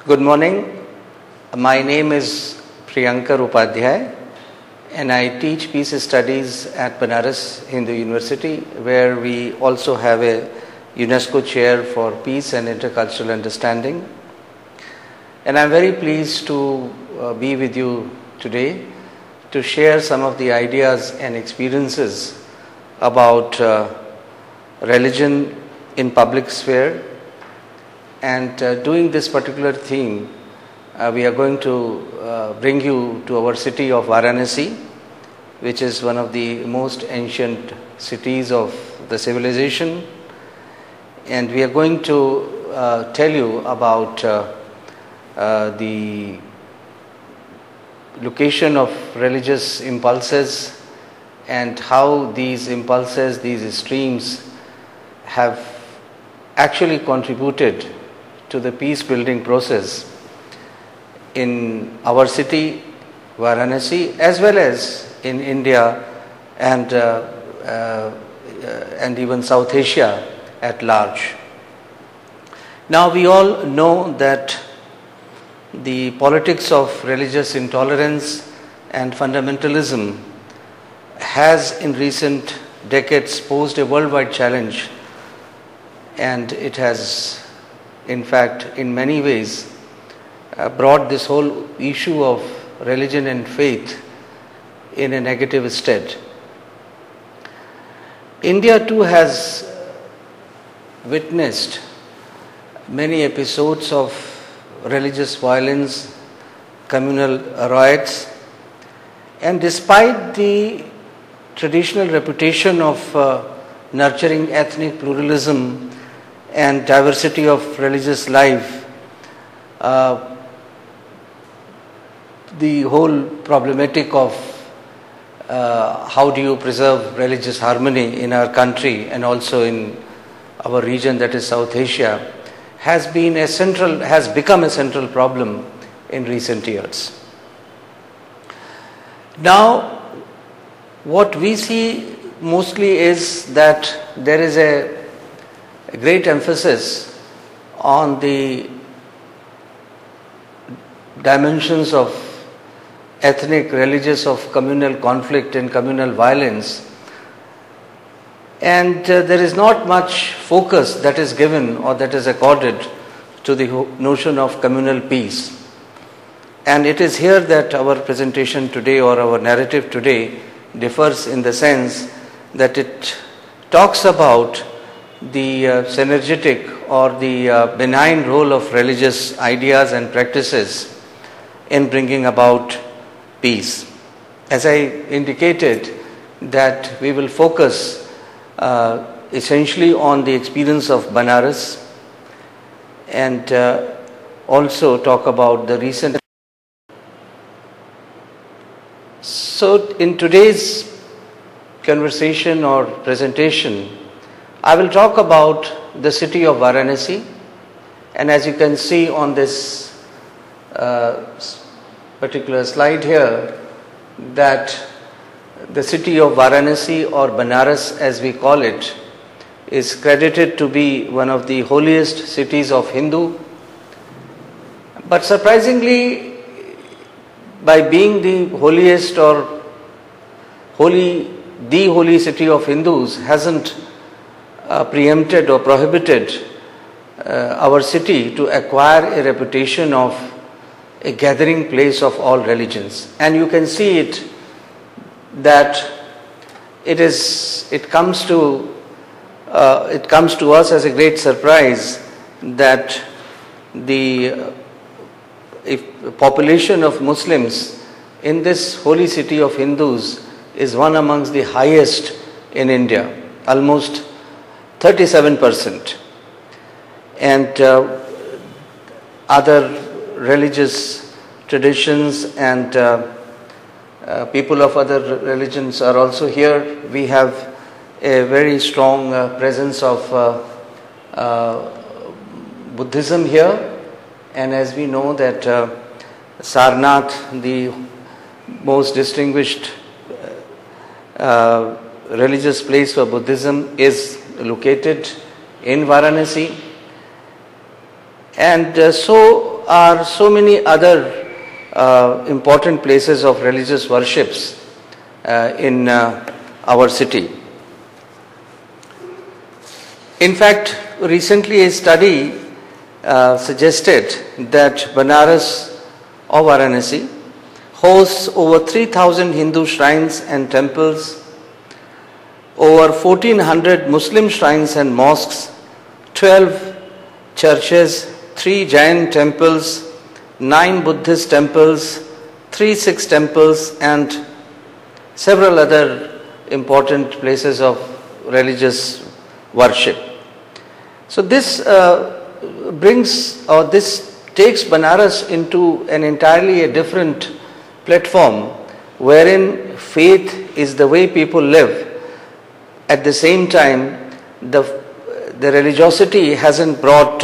Good morning. My name is Priyankar Upadhyay and I teach peace studies at Banaras Hindu University, where we also have a UNESCO chair for peace and intercultural understanding. And I'm very pleased to be with you today to share some of the ideas and experiences about religion in public sphere. And doing this particular theme, we are going to bring you to our city of Varanasi, which is one of the most ancient cities of the civilization. And we are going to tell you about the location of religious impulses and how these impulses, these streams have actually contributed to the peace building process in our city, Varanasi, as well as in India and even South Asia at large. Now we all know that the politics of religious intolerance and fundamentalism has in recent decades posed a worldwide challenge, and it has in fact in many ways brought this whole issue of religion and faith in a negative state. India too has witnessed many episodes of religious violence, communal riots, and despite the traditional reputation of nurturing ethnic pluralism and diversity of religious life, the whole problematic of how do you preserve religious harmony in our country and also in our region, that is South Asia, has become a central problem in recent years. Now, what we see mostly is that there is a great emphasis on the dimensions of ethnic, religious, of communal conflict and communal violence, and there is not much focus that is given or that is accorded to the notion of communal peace. And it is here that our presentation today or our narrative today differs in the sense that it talks about the synergetic or the benign role of religious ideas and practices in bringing about peace. As I indicated, that we will focus essentially on the experience of Banaras and also talk about the recent. So in today's conversation or presentation, I will talk about the city of Varanasi, and as you can see on this particular slide here, that the city of Varanasi, or Banaras as we call it, is credited to be one of the holiest cities of Hindu. But surprisingly, by being the holiest or the holy city of Hindus, hasn't preempted or prohibited our city to acquire a reputation of a gathering place of all religions. And you can see it that it comes to us as a great surprise that the population of Muslims in this holy city of Hindus is one amongst the highest in India, almost 37%. And other religious traditions and people of other religions are also here. We have a very strong presence of Buddhism here, and as we know that Sarnath, the most distinguished religious place for Buddhism, is located in Varanasi. And so are so many other important places of religious worships in our city. In fact, recently a study suggested that Banaras or Varanasi hosts over 3,000 Hindu shrines and temples, over 1,400 Muslim shrines and mosques, 12 churches, 3 Jain temples, 9 Buddhist temples, 3 Sikh temples, and several other important places of religious worship. So this takes Banaras into an entirely a different platform, wherein faith is the way people live. At the same time, the religiosity hasn't brought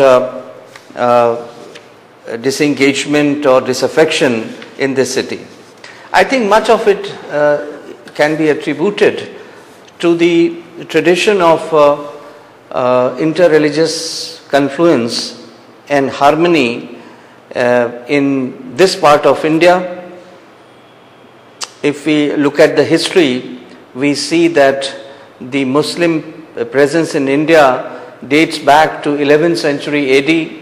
disengagement or disaffection in this city. I think much of it can be attributed to the tradition of interreligious confluence and harmony in this part of India. If we look at the history, we see that the Muslim presence in India dates back to 11th century AD,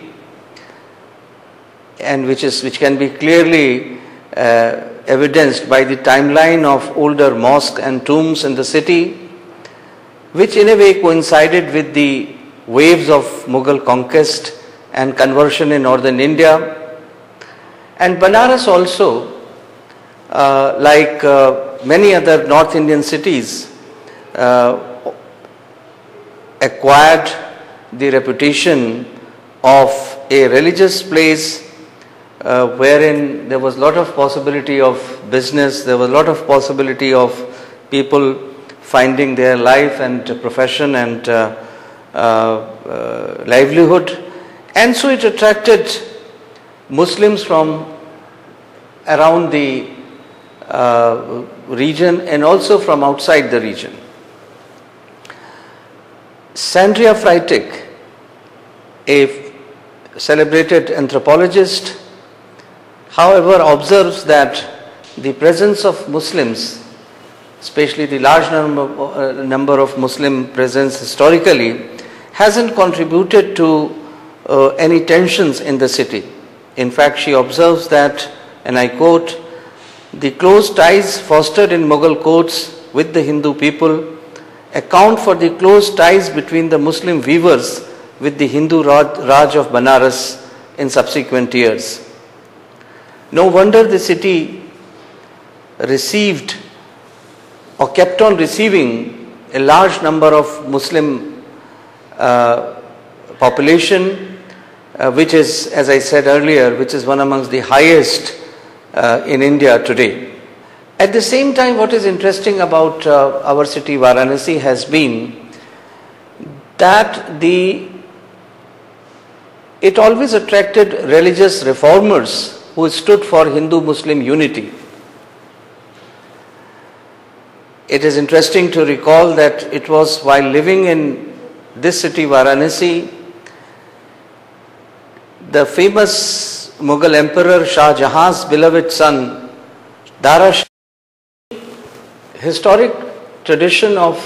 and which can be clearly evidenced by the timeline of older mosques and tombs in the city, which in a way coincided with the waves of Mughal conquest and conversion in northern India. And Banaras also, like many other North Indian cities, acquired the reputation of a religious place wherein there was a lot of possibility of business, there was a lot of possibility of people finding their life and profession and livelihood. And so it attracted Muslims from around the region and also from outside the region. Sandria Freitag, a celebrated anthropologist, however, observes that the presence of Muslims, especially the large number of Muslim presence historically, hasn't contributed to any tensions in the city. In fact, she observes that, and I quote, "The close ties fostered in Mughal courts with the Hindu people account for the close ties between the Muslim weavers with the Hindu Raj of Banaras in subsequent years. No wonder the city received or kept on receiving a large number of Muslim population, which is, as I said earlier, which is one amongst the highest in India today. At the same time, what is interesting about our city Varanasi has been that it always attracted religious reformers who stood for Hindu-Muslim unity. It is interesting to recall that it was while living in this city Varanasi, the famous Mughal Emperor Shah Jahan's beloved son, Dara Shikoh, historic tradition of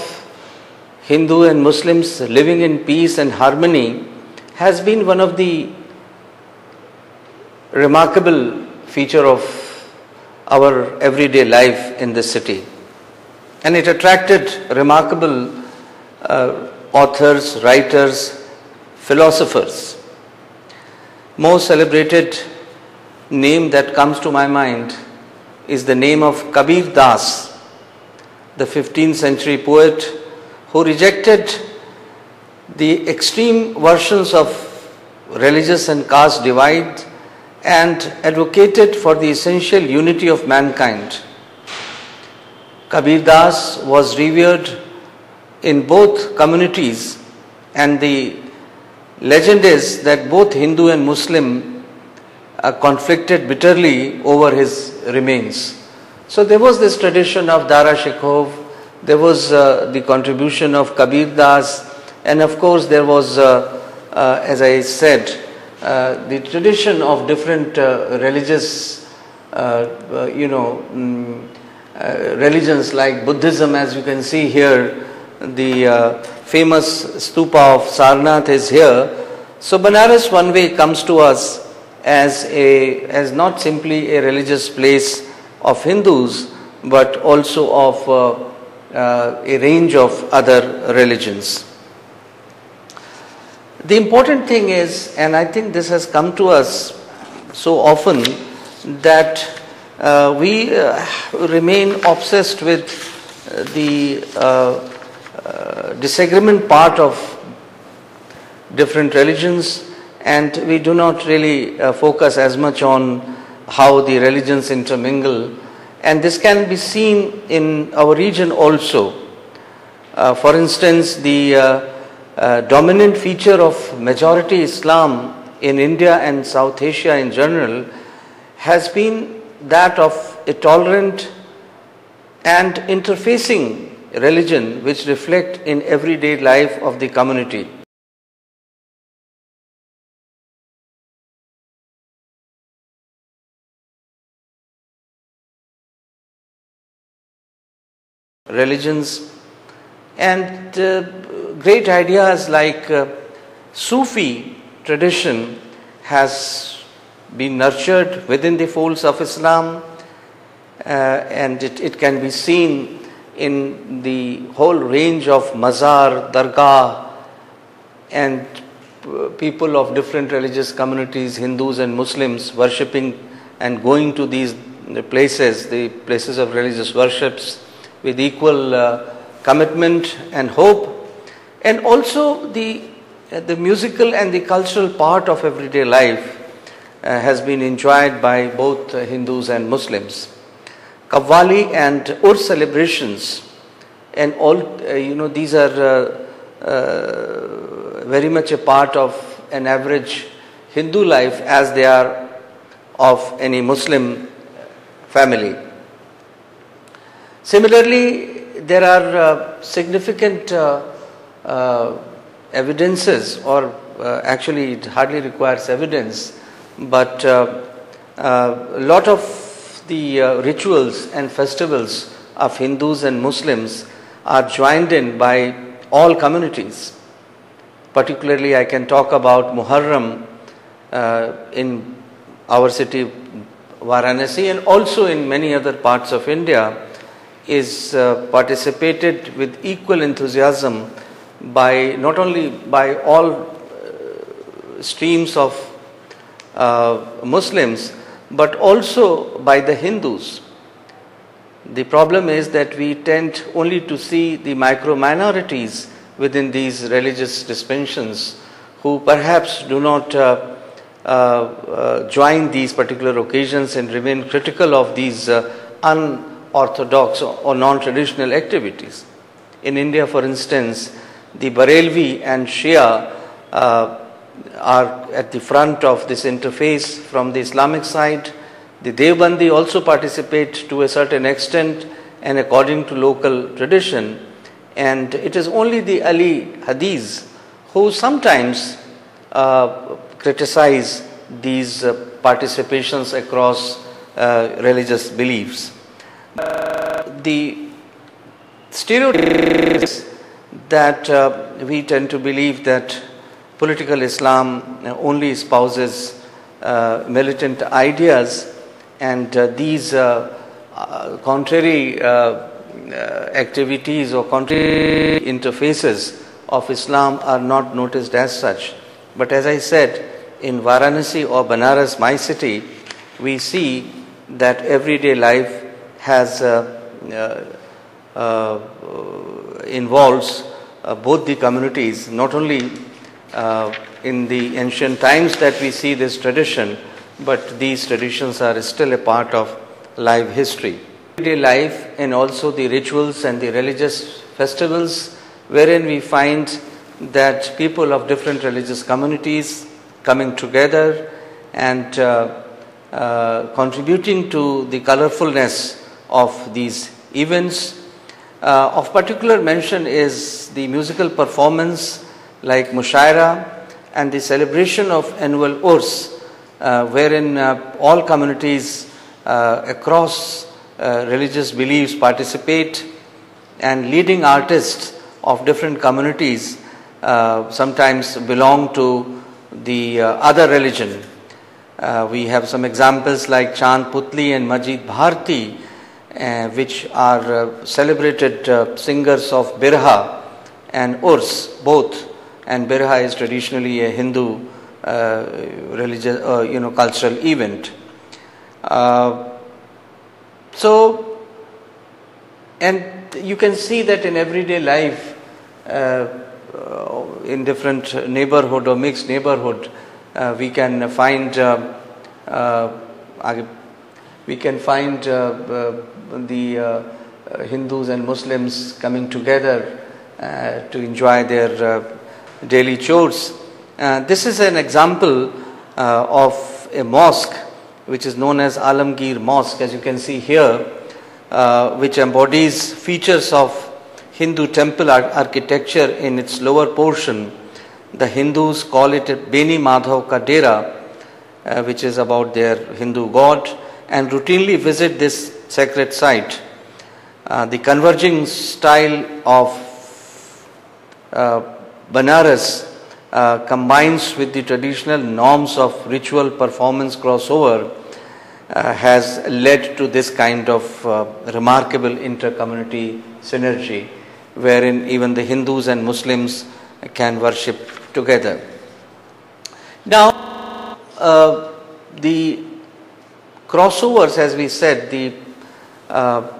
Hindu and Muslims living in peace and harmony has been one of the remarkable feature of our everyday life in this city. And it attracted remarkable authors, writers, philosophers. Most celebrated name that comes to my mind is the name of Kabir Das, the 15th century poet who rejected the extreme versions of religious and caste divide and advocated for the essential unity of mankind. Kabir Das was revered in both communities, and the legend is that both Hindu and Muslim conflicted bitterly over his remains. So there was this tradition of Dara Shikoh, there was the contribution of Kabir Das, and of course there was, as I said, the tradition of different religious, religions like Buddhism, as you can see here, the famous stupa of Sarnath is here. So Banaras one way comes to us as not simply a religious place of Hindus, but also of a range of other religions. The important thing is, and I think this has come to us so often, that we remain obsessed with the disagreement part of different religions, and we do not really focus as much on how the religions intermingle, and this can be seen in our region also. For instance, the dominant feature of majority Islam in India and South Asia in general has been that of a tolerant and interfacing religion which reflect in everyday life of the community. Religions and great ideas like Sufi tradition has been nurtured within the folds of Islam, and it can be seen in the whole range of mazar, dargah, and people of different religious communities, Hindus and Muslims, worshipping and going to these places, the places of religious worships, with equal commitment and hope. And also the musical and the cultural part of everyday life has been enjoyed by both Hindus and Muslims. Qawwali and Urs celebrations and all, these are very much a part of an average Hindu life as they are of any Muslim family. Similarly, there are significant evidences, or actually it hardly requires evidence, but a lot of the rituals and festivals of Hindus and Muslims are joined in by all communities. Particularly, I can talk about Muharram in our city Varanasi, and also in many other parts of India, is participated with equal enthusiasm by not only by all streams of Muslims, but also by the Hindus. The problem is that we tend only to see the micro minorities within these religious dispensations who perhaps do not join these particular occasions and remain critical of these unorthodox or non-traditional activities. In India, for instance, the Barelvi and Shia are at the front of this interface from the Islamic side. The Deobandi also participate to a certain extent and according to local tradition, and it is only the Ali Hadiths who sometimes criticize these participations across religious beliefs. The stereotype is that we tend to believe that political Islam only espouses militant ideas, and these contrary activities or contrary interfaces of Islam are not noticed as such. But as I said, in Varanasi or Banaras, my city, we see that everyday life has involves both the communities. Not only in the ancient times that we see this tradition, but these traditions are still a part of live history. Everyday life and also the rituals and the religious festivals wherein we find that people of different religious communities coming together and contributing to the colorfulness of these events. Of particular mention is the musical performance like Mushaira and the celebration of annual Urs, wherein all communities across religious beliefs participate, and leading artists of different communities sometimes belong to the other religion. We have some examples like Chand Putli and Majid Bharti, which are celebrated singers of Birha and Urs both, and Birha is traditionally a Hindu religious cultural event. And you can see that in everyday life, in different neighborhood or mixed neighborhood, we can find the Hindus and Muslims coming together to enjoy their daily chores. This is an example of a mosque which is known as Alamgir Mosque, as you can see here, which embodies features of Hindu temple architecture in its lower portion. The Hindus call it Beni Madhav Ka Dera, which is about their Hindu god, and routinely visit this sacred site. The converging style of Banaras combines with the traditional norms of ritual performance crossover has led to this kind of remarkable inter-community synergy, wherein even the Hindus and Muslims can worship together. Now, the crossovers, as we said,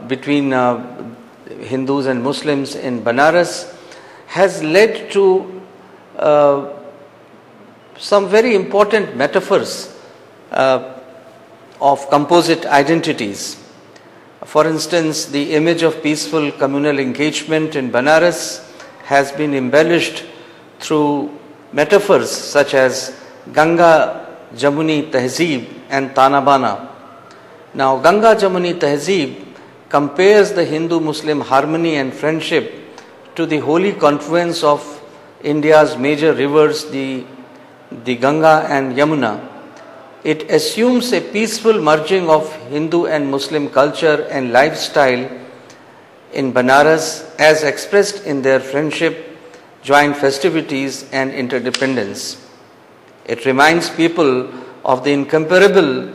between Hindus and Muslims in Banaras has led to some very important metaphors of composite identities. For instance, the image of peaceful communal engagement in Banaras has been embellished through metaphors such as Ganga Jamuni Tehzeeb and Tanabana. Now, Ganga Jamuni Tehzeeb compares the Hindu-Muslim harmony and friendship to the holy confluence of India's major rivers, the Ganga and Yamuna. It assumes a peaceful merging of Hindu and Muslim culture and lifestyle in Banaras as expressed in their friendship, joint festivities and interdependence. It reminds people of the incomparable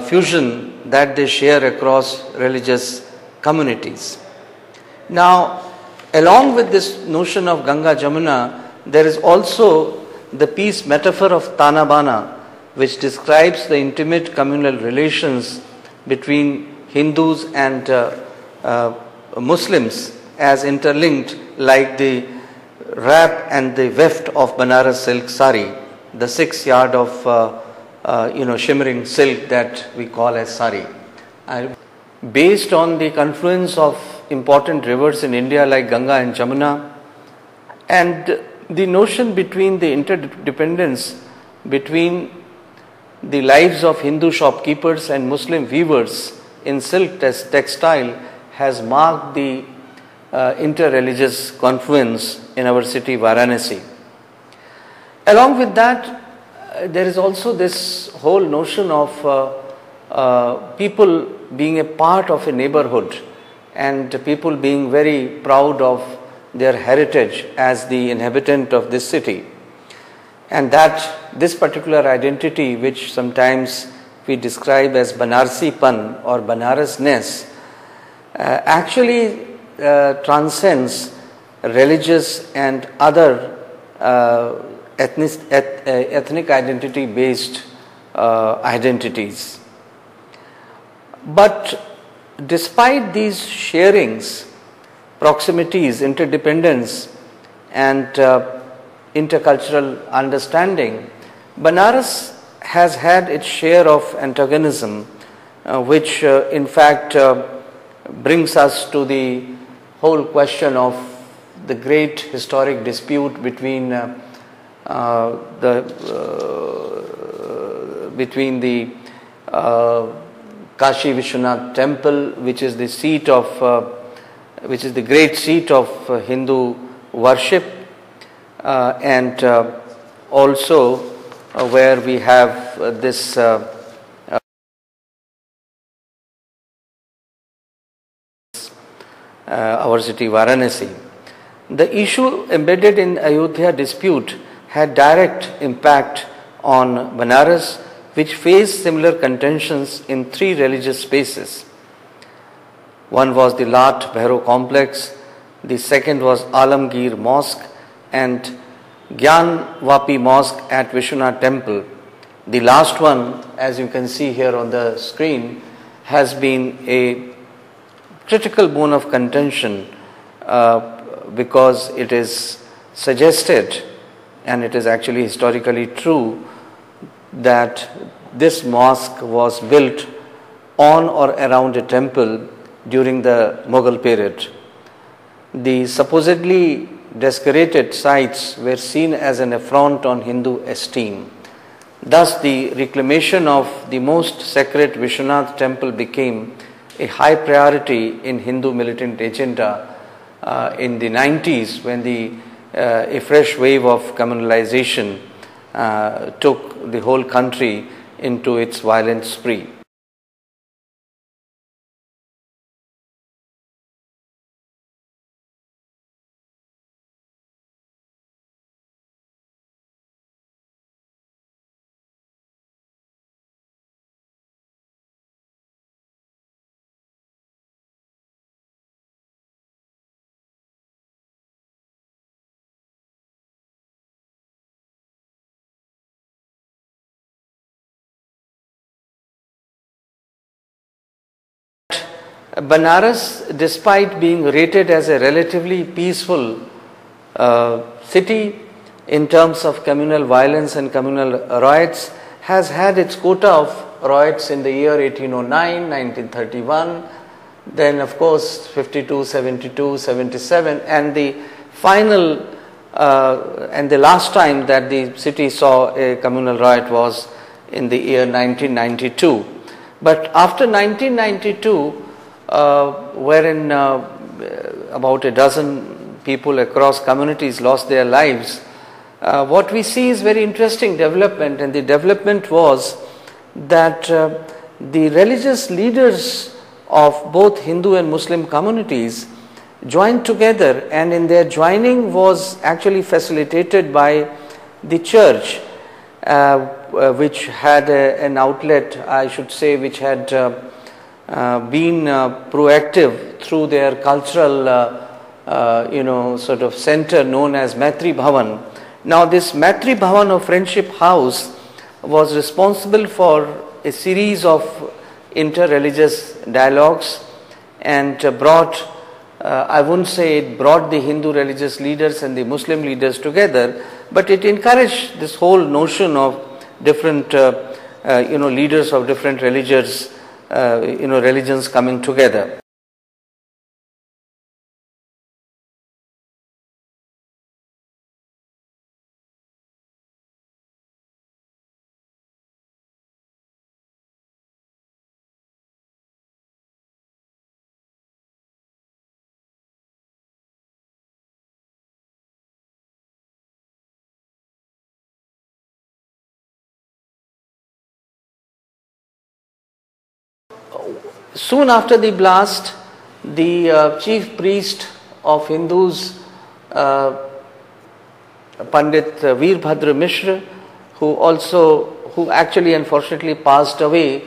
fusion that they share across religious communities. Now, along with this notion of Ganga Jamuna, there is also the peace metaphor of Tanabana, which describes the intimate communal relations between Hindus and Muslims as interlinked like the wrap and the weft of Banaras silk sari, the 6 yard of shimmering silk that we call as sari. Based on the confluence of important rivers in India like Ganga and Jamuna, and the notion between the interdependence between the lives of Hindu shopkeepers and Muslim weavers in silk textile has marked the inter-religious confluence in our city Varanasi. Along with that, there is also this whole notion of people being a part of a neighborhood and people being very proud of their heritage as the inhabitant of this city. And that this particular identity, which sometimes we describe as Banarsipan or Banarasness, actually transcends religious and other ethnic identity based identities. But despite these sharings, proximities, interdependence and intercultural understanding, Banaras has had its share of antagonism, which in fact brings us to the whole question of the great historic dispute between the Kashi Vishwanath temple, which is the seat of which is the great seat of Hindu worship, and also where we have this our city Varanasi. The issue embedded in Ayodhya dispute had direct impact on Banaras, which faced similar contentions in three religious spaces. One was the Lat Bhairav complex, the second was Alamgir Mosque and Gyan Vapi Mosque at Vishwanath Temple. The last one, as you can see here on the screen, has been a critical bone of contention because it is suggested, and it is actually historically true, that this mosque was built on or around a temple during the Mughal period. The supposedly desecrated sites were seen as an affront on Hindu esteem. Thus, the reclamation of the most sacred Vishwanath temple became a high priority in Hindu militant agenda in the 90s, when a fresh wave of communalization took the whole country into its violent spree. Banaras, despite being rated as a relatively peaceful city in terms of communal violence and communal riots, has had its quota of riots in the year 1809, 1931, then of course 52, 72, 77, and the final and the last time that the city saw a communal riot was in the year 1992. But after 1992, wherein about a dozen people across communities lost their lives, what we see is very interesting development, and the development was that the religious leaders of both Hindu and Muslim communities joined together, and in their joining was actually facilitated by the church, which had an outlet, I should say, which had been proactive through their cultural sort of center known as Maitri Bhavan. Now this Maitri Bhavan or Friendship House was responsible for a series of inter-religious dialogues, and brought, I wouldn't say it brought the Hindu religious leaders and the Muslim leaders together, but it encouraged this whole notion of different leaders of different religions coming together. Soon after the blast, the chief priest of Hindus, Pandit Veerbhadra Mishra, who actually unfortunately passed away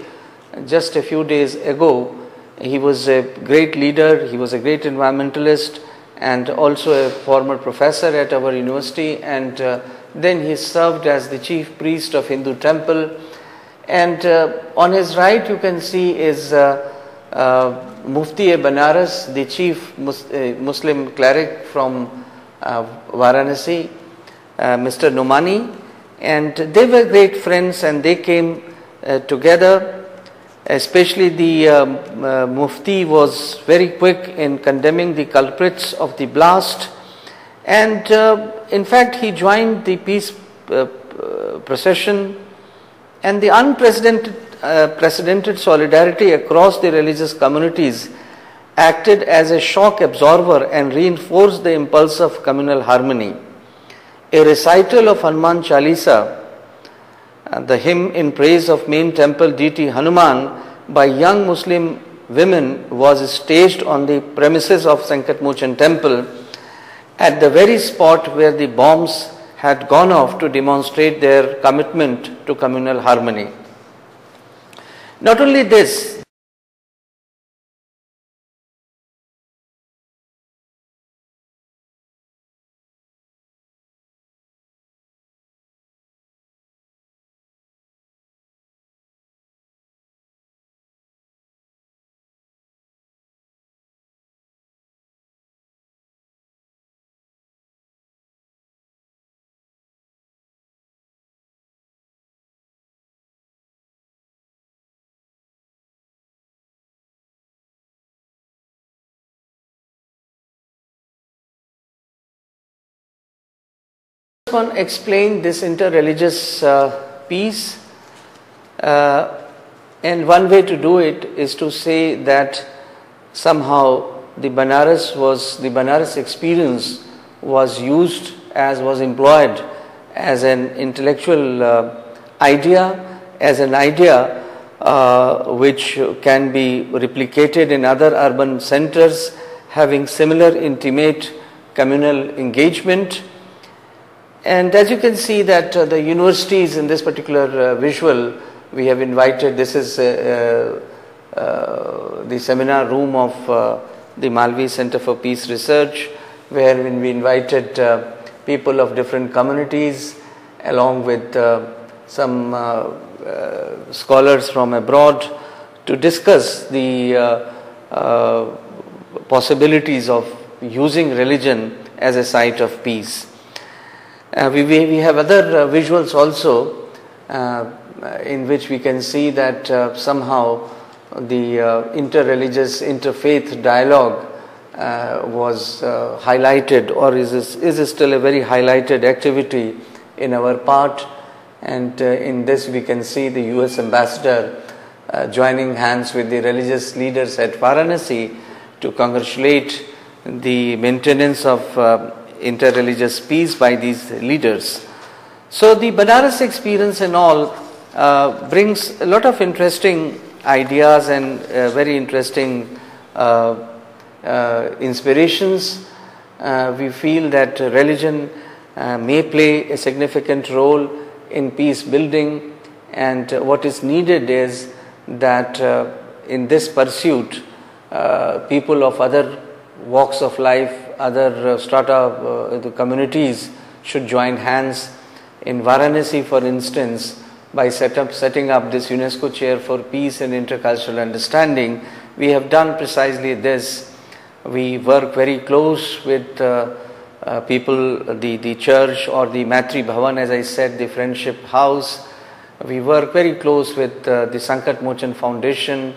just a few days ago. He was a great leader, he was a great environmentalist, and also a former professor at our university, and then he served as the chief priest of Hindu temple. And on his right you can see is Mufti Banaras, the chief Muslim cleric from Varanasi, Mr. Nomani, and they were great friends, and they came together. Especially the Mufti was very quick in condemning the culprits of the blast, and in fact he joined the peace procession, and the unprecedented solidarity across the religious communities acted as a shock absorber and reinforced the impulse of communal harmony. A recital of Hanuman Chalisa, the hymn in praise of main temple deity Hanuman, by young Muslim women was staged on the premises of Sankatmochan temple at the very spot where the bombs had gone off to demonstrate their commitment to communal harmony. Not only this, one explain this interreligious peace, and one way to do it is to say that somehow the Banaras experience was employed as an intellectual idea, as an idea which can be replicated in other urban centers having similar intimate communal engagement. And as you can see that the universities in this particular visual, we have invited, this is the seminar room of the Malvi Center for Peace Research, wherein we invited people of different communities along with some scholars from abroad to discuss the possibilities of using religion as a site of peace. We have other visuals also in which we can see that somehow the interreligious, interfaith dialogue was highlighted, or is still a very highlighted activity in our part. And in this we can see the US ambassador joining hands with the religious leaders at Varanasi to congratulate the maintenance of interreligious peace by these leaders. So the Banaras experience and all brings a lot of interesting ideas and very interesting inspirations. We feel that religion may play a significant role in peace building, and what is needed is that in this pursuit people of other walks of life, other strata, the communities should join hands. In Varanasi, for instance, by setting up this UNESCO Chair for Peace and Intercultural Understanding, we have done precisely this. We work very close with people, the church or the Matri Bhavan, as I said, the Friendship House. We work very close with the Sankatmochan Foundation,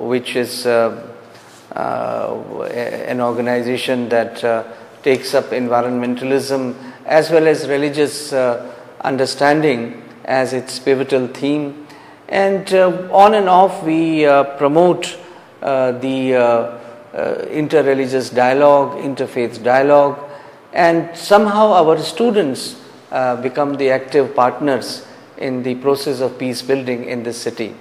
which is an organization that takes up environmentalism as well as religious understanding as its pivotal theme. And on and off we promote the interreligious dialogue, interfaith dialogue, and somehow our students become the active partners in the process of peace building in this city.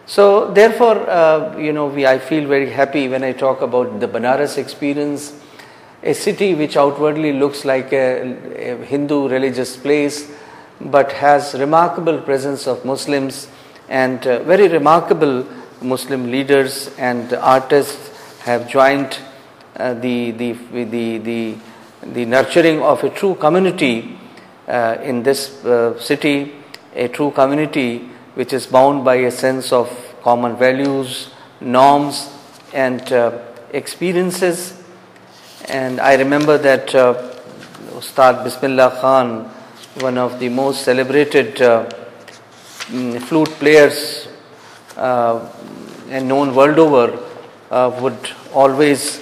So therefore, I feel very happy when I talk about the Banaras experience, a city which outwardly looks like a Hindu religious place, but has remarkable presence of Muslims and very remarkable Muslim leaders and artists have joined the nurturing of a true community in this city, a true community which is bound by a sense of common values, norms and experiences. And I remember that Ustad Bismillah Khan, one of the most celebrated flute players and known world over, would always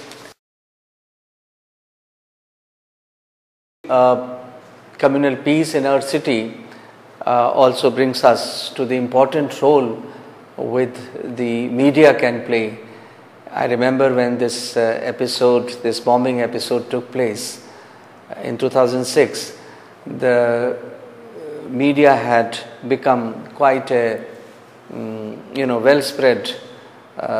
communal peace in our city also brings us to the important role with the media can play. I remember when this bombing episode took place, in 2006, the media had become quite a well spread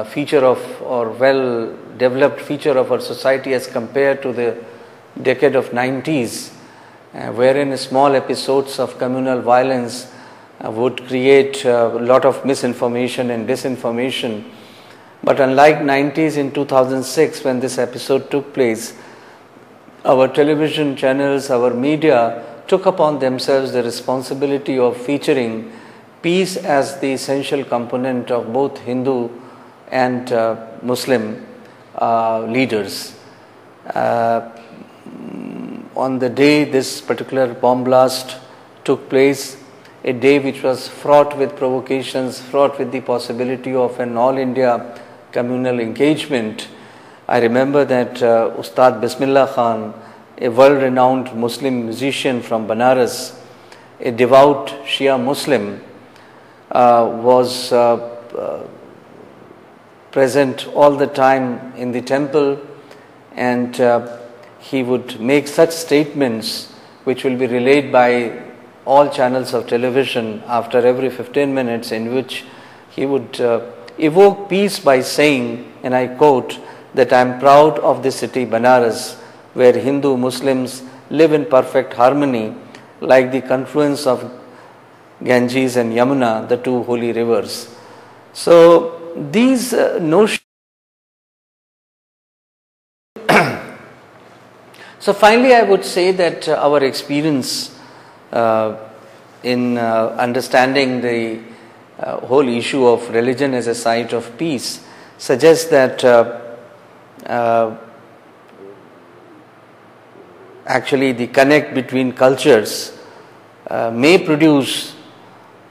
feature of, or well developed feature of our society as compared to the decade of 90s, wherein small episodes of communal violence would create a lot of misinformation and disinformation. But unlike 90s, in 2006 when this episode took place, our television channels, our media took upon themselves the responsibility of featuring peace as the essential component of both Hindu and Muslim leaders. On the day this particular bomb blast took place, a day which was fraught with provocations, fraught with the possibility of an all India communal engagement, I remember that Ustad Bismillah Khan, a world-renowned Muslim musician from Banaras, a devout Shia Muslim, was present all the time in the temple, and he would make such statements which will be relayed by all channels of television after every 15 minutes, in which he would evoke peace by saying, and I quote, that I am proud of the city Banaras, where Hindu Muslims live in perfect harmony like the confluence of Ganges and Yamuna, the two holy rivers. So these notions. So finally I would say that our experience in understanding the whole issue of religion as a site of peace suggests that actually the connect between cultures may produce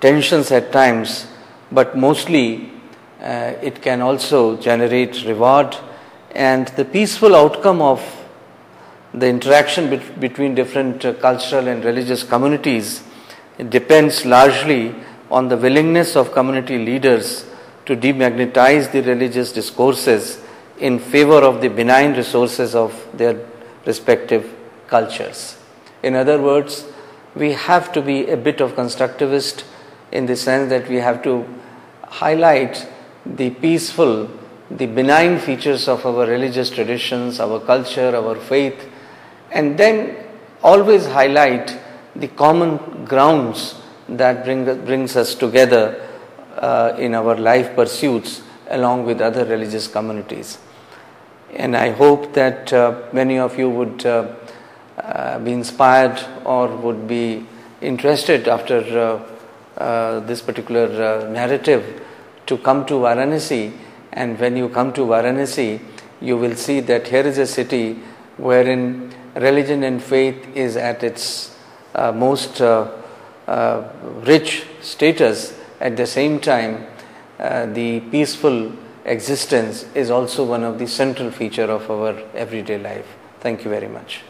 tensions at times, but mostly it can also generate reward, and the peaceful outcome of the interaction between different cultural and religious communities, it depends largely on the willingness of community leaders to demagnetize the religious discourses in favor of the benign resources of their respective cultures. In other words, we have to be a bit of constructivist in the sense that we have to highlight the peaceful, the benign features of our religious traditions, our culture, our faith, and then always highlight the common grounds that brings us together in our life pursuits along with other religious communities. And I hope that many of you would be inspired or would be interested after this particular narrative to come to Varanasi. And when you come to Varanasi, you will see that here is a city wherein religion and faith is at its most rich status. At the same time, the peaceful existence is also one of the central feature of our everyday life. Thank you very much.